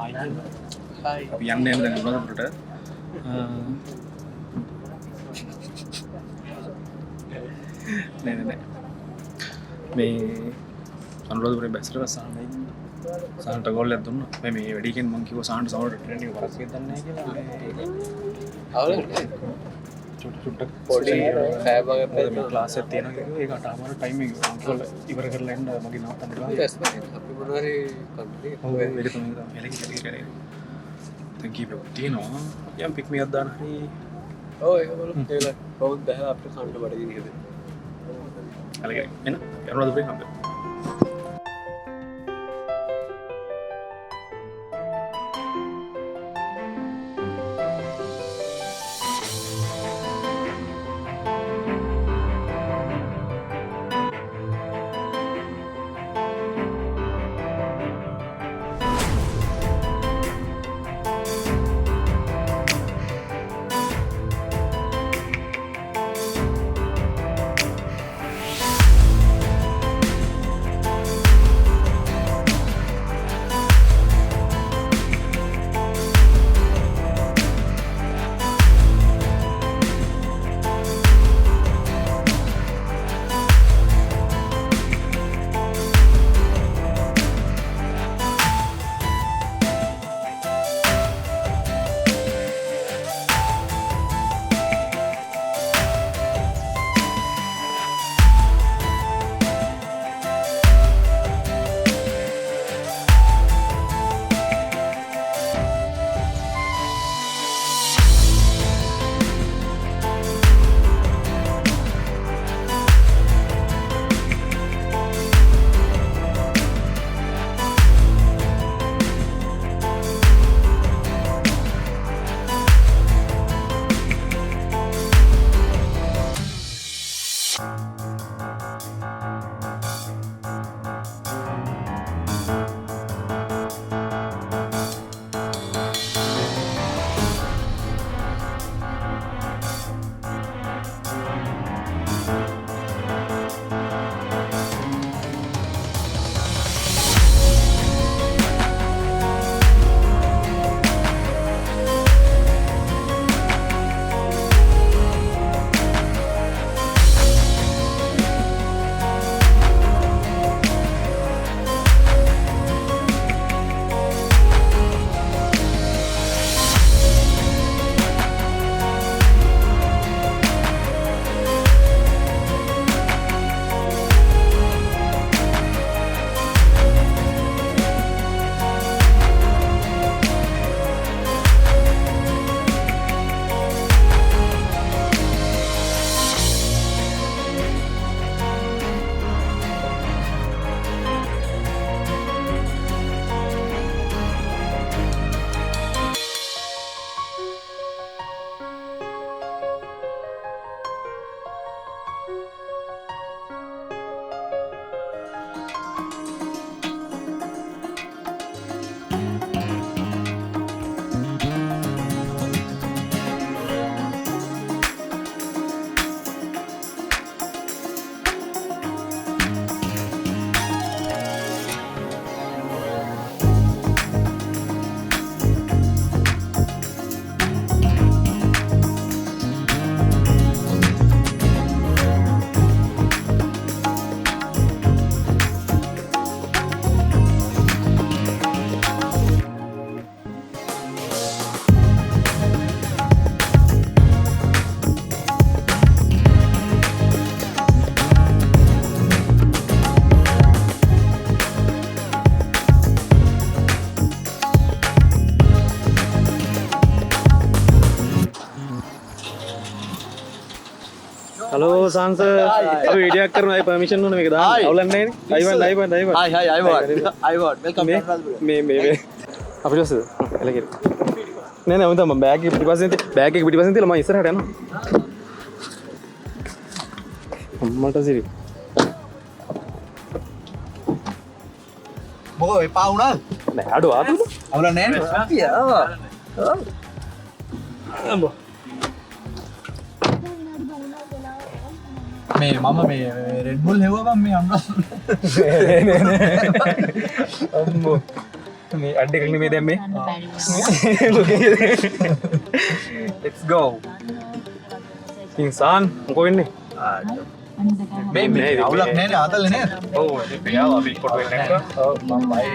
අපි යන්නේ දැන් අනුරාධපුරට. නෑ මේ අනුරාධපුරේ බැස්සට සාහනයි සාහන්ට ගෝල්ලයක් දුන්නා. මේ වැඩිකෙන් මං කිව්වා සාහන්ට සමහරට ට්‍රේනින් එක කරස් එකක් දන්නේ නැහැ කියලා. චුට්ටක් පොඩි ෆෑබ් එකක් මේ ක්ලාස් එකක් තියෙනවා කිව්වා. ඒකට අමාරු ටයිම් එක අංකල් ඉවර කරලා එන්න මගේ නවත්තන්න බෑ. අපි මොනවාරි කම්ප්ලීට් ඔව් ඒක තමයි එලෙක කරේ. දැන් කීපයක් තියෙනවා. යම් පික් මියක් දාන්න හරි. ඔව් ඒක බලමු. ඒක කවුද බෑ අපිට කන්න බඩගිනි නේද? අලගේ එන්න අනුරාධපුරේ හම්බෙමු. Halo Sans, aku video කරනවා permission ඕන මේක දාන්න. අවුලන්නේ නැහැ. Ivan. Hi, Ivan. Welcome to Rajpura. මේ අපිට ඔස්සද? එලකිර. නෑ උන්ට මම බෑග් එක පිටිපස්සෙන් තියලා මම ඉස්සරහට යනවා. අම්මට සිරි. මොකෝ එපා වුණාද? නෑ අඩු ආපු. අවුලන්නේ නැහැ. අම්බෝ. මේ මම මේ රෙඩ් බුල් හෙව්වා මම මේ අම්මා අම්මෝ මේ අඩ එකක් නෙමෙයි දැන් මේ let's go ඉන්සාන් මොකෝ වෙන්නේ මේ අවුලක් නෑනේ ආතල්නේ නේද? ඔව් ඒක යාවා අපි ෆොටෝ එකක් ඔව් මම බයි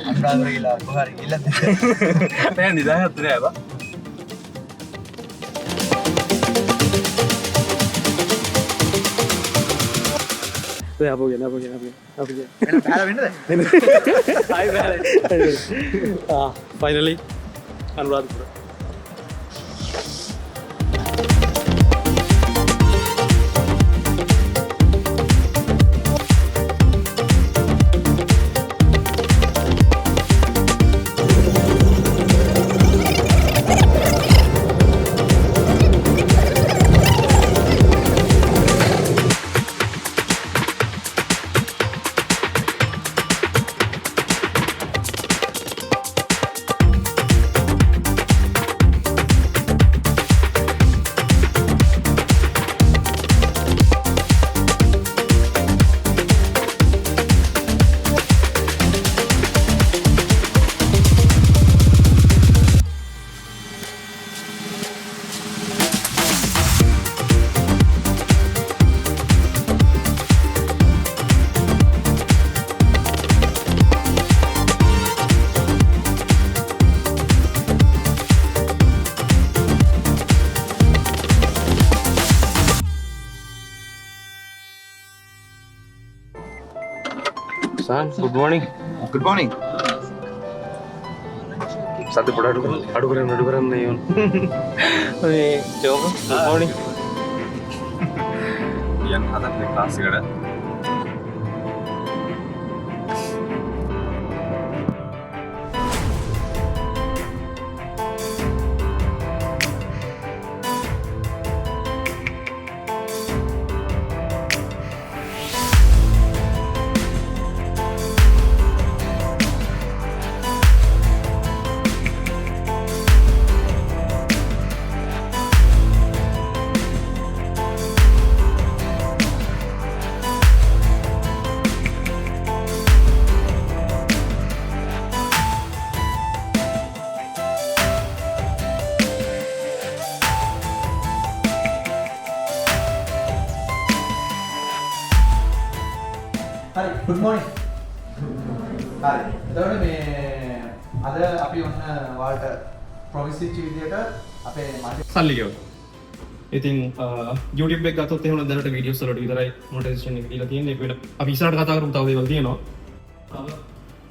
අනුරාධපුර ගිහලා කොහරි ගිහලා නෑ නිදාගත්ත නෑ බා අපෝ ගෙන එන බෑලා වෙන්නද? finally Anuradhapura good morning good morning satu pura adu keren nih yon ini coba good morning yang ada di kelas ada හරි good morning හරි එතකොට මේ අද අපි ඔන්න ඔයාලට ප්‍රොමිස් වෙච්ච විදියට අපේ සල්ලි ගෙවන. ඉතින් YouTube එක ගත්තොත් එහෙම දැනට වීඩියෝස් වලට විතරයි මොනිටයිසේෂන් එක දීලා තියෙන්නේ. ඒක වෙන අපි ඉස්සරහට කතා කරමු තව දේවල් තියෙනවා.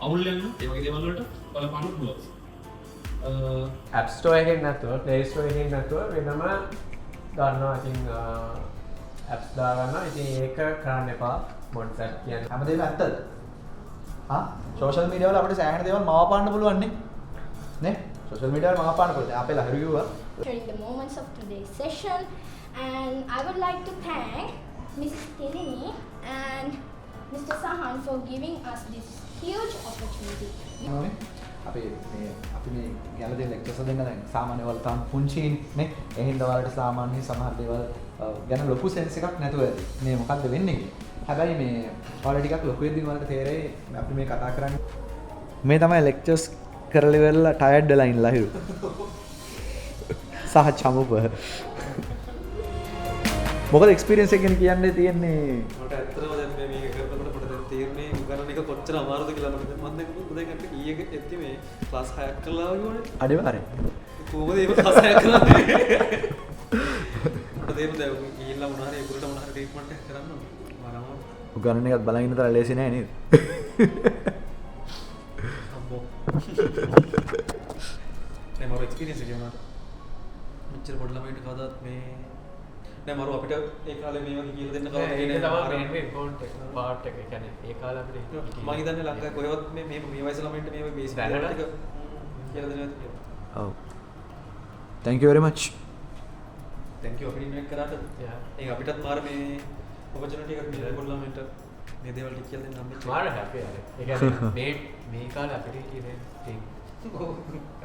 අවුල් යන ඒ වගේ දේවල් වලට බලපන්න පුළුවන්. App Store එකෙන් නැතුව Play Store එකෙන් නැතුව වෙනම ගන්නවා. ඉතින් apps දාගන්නවා. ඉතින් ඒක කරන්න එපා. මොඩ්ස් app කියන්නේ හැමදේම ඇත්තද? හා සෝෂල් මීඩියා වල අපිට සෑහෙන දේවල් මවාපාන්න පුළුවන් නේ සෝෂල් මීඩියා වල මවාපාන්න පුළුවන්. අපේ ලහිරු කිව්වා During the moments of today's session, and I would like to thank Mrs. Tilini and Mr. Sahan for giving us this huge opportunity. අපි මේ ගැල දෙන ලෙක්චර්ස් දෙන්න දැන් සාමාන්‍ය වල තාම පුංචි නේ ඒ හින්දා වලට සාමාන්‍ය සමහර දේවල් ගැන ලොකු සෙන්ස් එකක් නැතුව මේ මොකද්ද වෙන්නේ කියලා. හැබැයි මේ ඔයාලා ටිකක් ලොකු වෙද්දී වලට තේරෙයි අපි මේ කතා කරන්නේ මේ තමයි ලෙක්චර්ස් කරලා ඉවරලා ටයර්ඩ් වෙලා ඉන්න ලහිරු. සහ චමුප. මොකද එක්ස්පීරියන්ස් එක ගැන කියන්නේ තියෙන්නේ මට ඇත්තටම දැන් මේක කරනකොට මට දැන් තේරුනේ උගන්නන එක කොච්චර අමාරුද කියලා මට දැන් මම දැන් උදේ කට්ට ඊයක එත්ති මේ ක්ලාස් 6ක් කරලා ආවනේ අනිවාර්යෙන් කොහොමද ඒක ක්ලාස් 6ක් කරන්නේ මට තේරුනේ දැන් ගිහිල්ලා මොනවා හරි ඒකට මොනවා හරි ට්‍රීට්මන්ට් එකක් කරන්න ඕනේ මරම උගන්නන එකත් බලන් ඉන්න තරම් ලේසි නෑ නේද අම්බෝ නේ මම එක්ස්පීරියන්ස් එක වුණාට මෙච්චර පොඩි ළමයින්ට කවදාත් මේ නෑ මරු අපිට ඒ කාලේ මේ වගේ කියලා දෙන්න කවදාවත් ඒක නෑ තමයි මේන් ඉම්පෝර්ටන්ට් එක පාර්ට් එක. ඒ කියන්නේ ඒ කාලේ අපිට මම හිතන්නේ ලංකාවේ කොහෙවත් මේ වයස ළමයින්ට මේ බේසික් දැනට? ටික කියලා දෙනවා කියලා. ඔව් thank you very much thank you අපිට ඉන්වයිට් කරාට. Yeah. ඒක අපිටත් මාර මේ opportunity එකක් දීලා පොඩි ළමයින්ට මේ දේවල් ටික කියලා දෙන්න අම්මේ. මාර හැපි අර. ඒ කියන්නේ මේ කාලේ අපිට කියන්නේ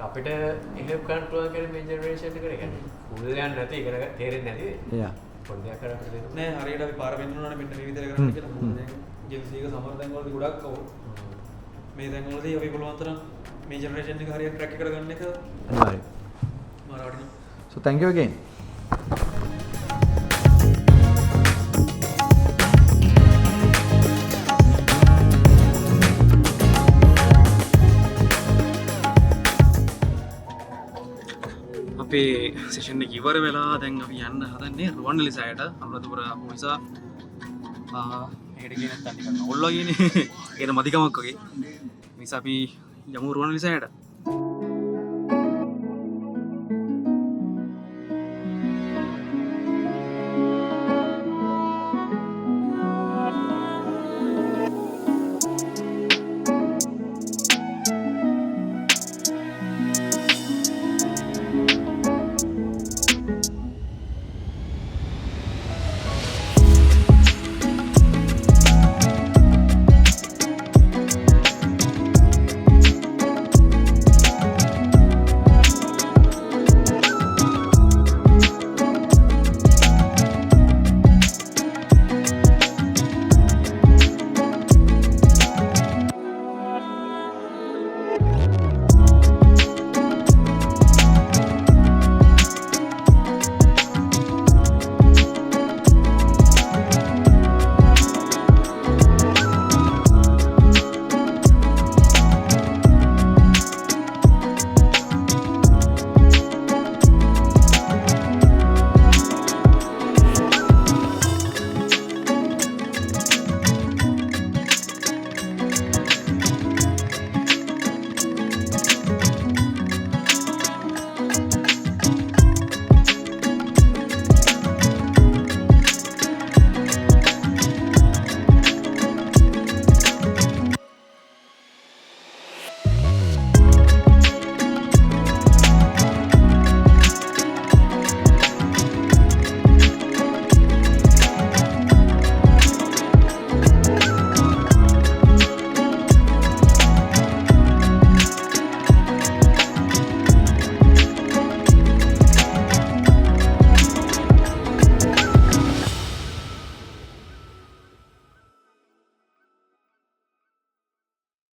අපිට ඉලෙව් කරන්න පුළුවන් කියන මේ ජෙනරේෂන් එකට කියන්නේ කුල් යන්නේ නැති ඉගෙන තේරෙන්නේ නැති yeah පොඩ්ඩක් කරලා අපිට දෙන්න. නෑ හරියට අපි පාර වෙන්න ඕනනේ මෙන්න මේ විදිහට කරන්න කියලා. මොකද දැන් ජෙන්සි එක සමහර තැන් වලදී ගොඩක් මේ තැන්වලදී අපි පුළුවන් තරම් මේ ජෙනරේෂන් එක හරියට ට්‍රැක් කරගන්න එක අනිවාර්යයෙන්. මාර වටිනවා. So thank you again. අපේ සෙෂන් එක ඉවර වෙලා දැන් අපි යන්න හදන්නේ රුවන්වැලි සෑයට. අනුරාධපුර ආපු නිසා මේකට ගියේ නැත්තම් නිකන් ඔල්ලා ගියනේ. ඒක මදිකමක් වගේ. නිසා අපි යමු රුවන්වැලි සෑයට.